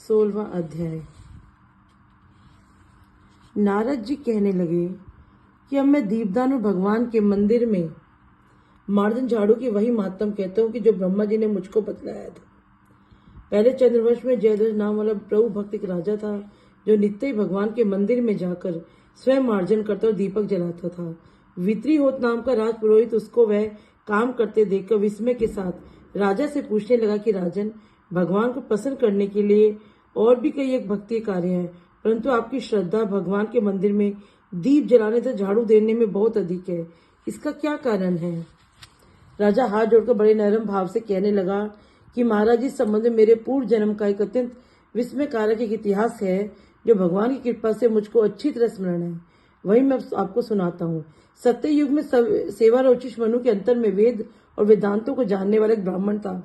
16वां अध्याय। नारद जी कहने लगे कि अब मैं दीपदान और भगवान के मंदिर में मार्जन झाड़ू की वही महात्म कहता हूँ कि जो ब्रह्मा जी ने मुझको बतलाया था। पहले चंद्रवंश में जयध्वज नाम वाला प्रभु भक्त एक राजा था जो नित्य ही भगवान के मंदिर में जाकर स्वयं मार्जन करता और दीपक जलाता था। वित्रीहोत नाम का राज पुरोहित उसको वह काम करते देखकर विस्मय के साथ राजा से पूछने लगा कि राजन, भगवान को प्रसन्न करने के लिए और भी कई एक भक्ति कार्य हैं, परंतु आपकी श्रद्धा भगवान के मंदिर में दीप जलाने तथा झाड़ू देने में बहुत अधिक है, इसका क्या कारण है? राजा हाथ जोड़कर बड़े नरम भाव से कहने लगा कि महाराज, इस संबंध में मेरे पूर्व जन्म का एक अत्यंत विस्मयकारक एक इतिहास है जो भगवान की कृपा से मुझको अच्छी तरह स्मरण है। वही मैं आपको सुनाता हूँ। सत्य युग में सेवा रोचिष मनु के अंतर में वेद और वेदांतों को जानने वाला एक ब्राह्मण था।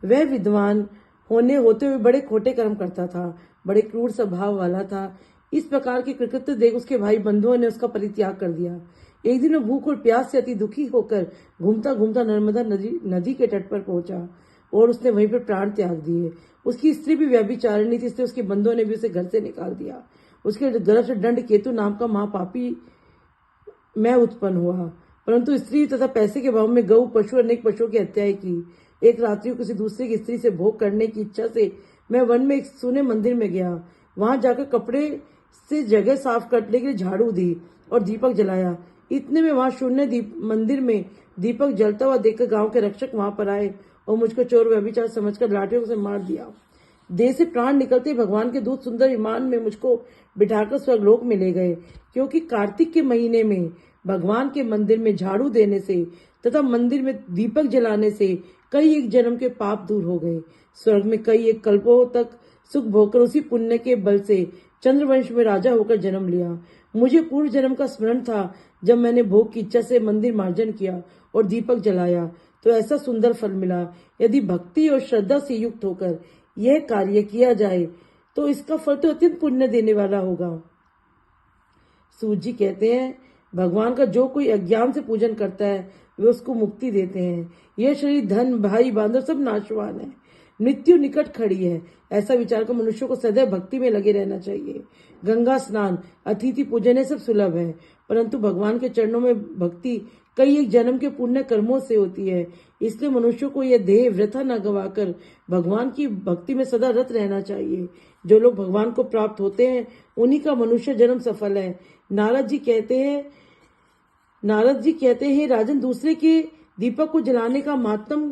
वह विद्वान होते हुए बड़े खोटे कर्म करता था, बड़े क्रूर स्वभाव वाला था। इस प्रकार की कृत्य देख उसके भाई बंधुओं ने उसका परित्याग कर दिया। एक दिन वह भूख और प्यास से अति दुखी होकर घूमता घूमता नर्मदा नदी के तट पर पहुंचा और उसने वहीं पर प्राण त्याग दिए। उसकी स्त्री भी व्यभिचारिणी थी, इसलिए उसके बंधुओं ने भी उसे घर से निकाल दिया। उसके गर्भ से दंड केतु नाम का महापापी मैं उत्पन्न हुआ, परंतु स्त्री तथा पैसे के भाव में गऊ, पशु, अनेक पशुओं की हत्याएं की। एक रात्रि को किसी दूसरे की स्त्री से भोग करने की इच्छा से मैं वन में एक सुने मंदिर में गया। वहां जाकर कपड़े से जगह साफ करने के लिए झाड़ू दी और दीपक जलाया। इतने में वहां शून्य मंदिर में दीपक जलता हुआ देखकर गांव के रक्षक वहां पर आए और मुझको चोर व्यभिचार समझकर लाठियों से मार दिया। देह से प्राण निकलते भगवान के दूत सुंदर विमान में मुझको बिठाकर स्वर्गलोक में ले गए, क्योंकि कार्तिक के महीने में भगवान के मंदिर में झाड़ू देने से तथा मंदिर में दीपक जलाने से कई एक जन्म के पाप दूर हो गए। स्वर्ग में कई एक कल्पों तक सुख भोगकर उसी पुण्य के बल से चंद्रवंश में राजा होकर जन्म लिया। मुझे पूर्व जन्म का स्मरण था जब मैंने भोग की इच्छा से मंदिर मार्जन किया और दीपक जलाया तो ऐसा सुंदर फल मिला। यदि भक्ति और श्रद्धा से युक्त होकर यह कार्य किया जाए तो इसका फल तो अत्यंत पुण्य देने वाला होगा। सूत जी कहते हैं, भगवान का जो कोई अज्ञान से पूजन करता है वे उसको मुक्ति देते हैं। यह शरीर, धन, भाई, बांधव सब नाशवान है, मृत्यु निकट खड़ी है। ऐसा विचार कर मनुष्य को सदैव भक्ति में लगे रहना चाहिए। गंगा स्नान, अतिथि पूजन ये सब सुलभ है, परंतु भगवान के चरणों में भक्ति कई एक जन्म के पुण्य कर्मों से होती है। इसलिए मनुष्य को यह देह वृथा न गवाकर भगवान की भक्ति में सदा रत रहना चाहिए। जो लोग भगवान को प्राप्त होते हैं उन्हीं का मनुष्य जन्म सफल है। नारद जी कहते हैं राजन, दूसरे के दीपक को जलाने का महात्म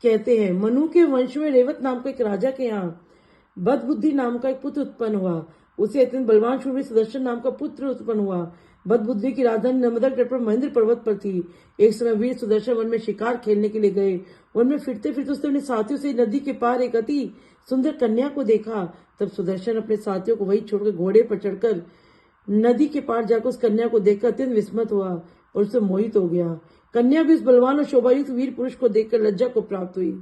कहते हैं। मनु के वंश में रेवत नाम का एक राजा के यहाँ बदबुद्धि नाम का एक पुत्र उत्पन्न हुआ। उसे अत्यंत बलवान शूरवीर सुदर्शन नाम का पुत्र उत्पन्न हुआ। बदबुद्धि की राजधानी नर्मदा तट पर महेंद्र पर्वत पर थी। एक समय वीर सुदर्शन वन में शिकार खेलने के लिए गए। वन में फिरते फिरते उसने अपने साथियों से नदी के पार एक अति सुंदर कन्या को देखा। तब सुदर्शन अपने साथियों को वही छोड़कर घोड़े पर चढ़कर नदी के पार जाकर उस कन्या को देखकर अत्यंत विस्मित हुआ और उससे मोहित हो गया। कन्या भी उस बलवान और शोभायुक्त वीर पुरुष को देखकर लज्जा को प्राप्त हुई।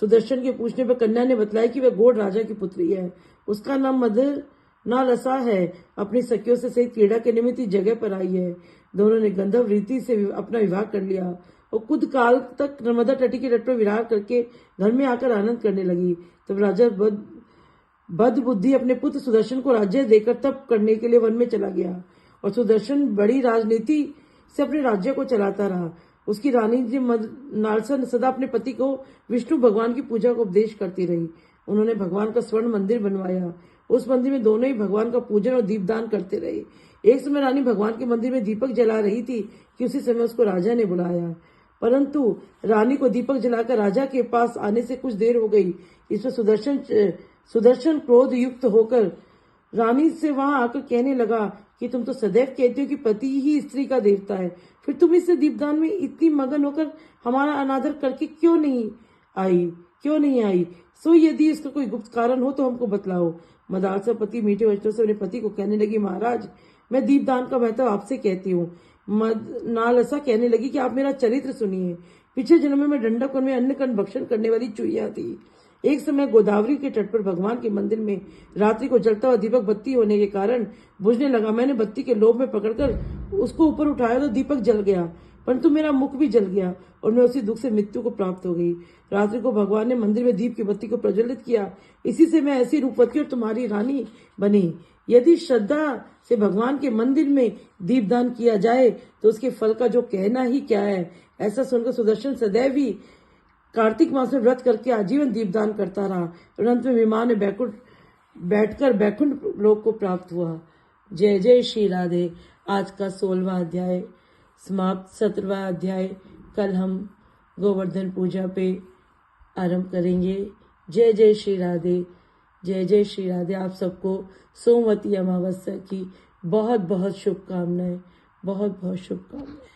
सुदर्शन के पूछने पर कन्या ने बतलाया कि वह गौड़ राजा की पुत्री है। उसका नाम मदर नालसा है। अपनी सखियों से सहित क्रीड़ा के निमित्त जगह पर आई है। दोनों ने गंधर्व रीति से अपना विवाह कर लिया और कुछ काल तक नर्मदा तटी के तट पर विहार करके घर में आकर आनंद करने लगी। तब राजा बदबुद्धि अपने पुत्र सुदर्शन को राज्य देकर तप करने के लिए वन में चला गया और सुदर्शन बड़ी राजनीति से अपने राज्य को चलाता रहा। उसकी रानी जी नालसा सदा अपने पति को विष्णु भगवान की पूजा को उपदेश करती रही। उन्होंने भगवान का स्वर्ण मंदिर बनवाया। उस मंदिर में दोनों ही भगवान का पूजन और दीपदान करते रहे। एक समय रानी भगवान के मंदिर में दीपक जला रही थी कि उसी समय उसको राजा ने बुलाया, परंतु रानी को दीपक जलाकर राजा के पास आने से कुछ देर हो गई। इसमें सुदर्शन क्रोध युक्त होकर रानी से वहां आकर कहने लगा कि तुम तो सदैव कहती हो कि पति ही स्त्री का देवता है, फिर तुम इससे दीपदान में इतनी मगन होकर हमारा अनादर करके क्यों नहीं आई? सो यदि इसका कोई गुप्त कारण हो तो हमको बतलाओ। मदालसा पति मीठे वचनों से अपने पति को कहने लगी, महाराज, मैं दीपदान का महत्व आपसे कहती हूँ। नालसा कहने लगी कि आप मेरा चरित्र सुनिए। पिछले जन्म में मैं दंडक वन में अन्न कण भक्षण करने वाली चुईया थी। एक समय गोदावरी के तट पर भगवान के मंदिर में रात्रि को जलता हुआ दीपक बत्ती होने के कारण बुझने लगा। मैंने बत्ती के लोभ में पकड़कर उसको ऊपर उठाया तो दीपक जल गया। परंतु मेरा मुख भी जल गया और मैं उसी दुख से मृत्यु को प्राप्त हो गई। रात्रि को भगवान ने मंदिर में दीप की बत्ती को प्रज्वलित किया, इसी से मैं ऐसी रूपवती और तुम्हारी रानी बनी। यदि श्रद्धा से भगवान के मंदिर में दीपदान किया जाए तो उसके फल का जो कहना ही क्या है। ऐसा सुनकर सुदर्शन सदैव ही कार्तिक मास में व्रत करके आजीवन दीपदान करता रहा और अंत में विमान में बैठकर बैकुंठ लोक को प्राप्त हुआ। जय जय श्री राधे। आज का 16वां अध्याय समाप्त। 17वां अध्याय कल हम गोवर्धन पूजा पे आरंभ करेंगे। जय जय श्री राधे। जय जय श्री राधे। आप सबको सोमवती अमावस्या की बहुत बहुत शुभकामनाएं, बहुत बहुत शुभकामनाएं।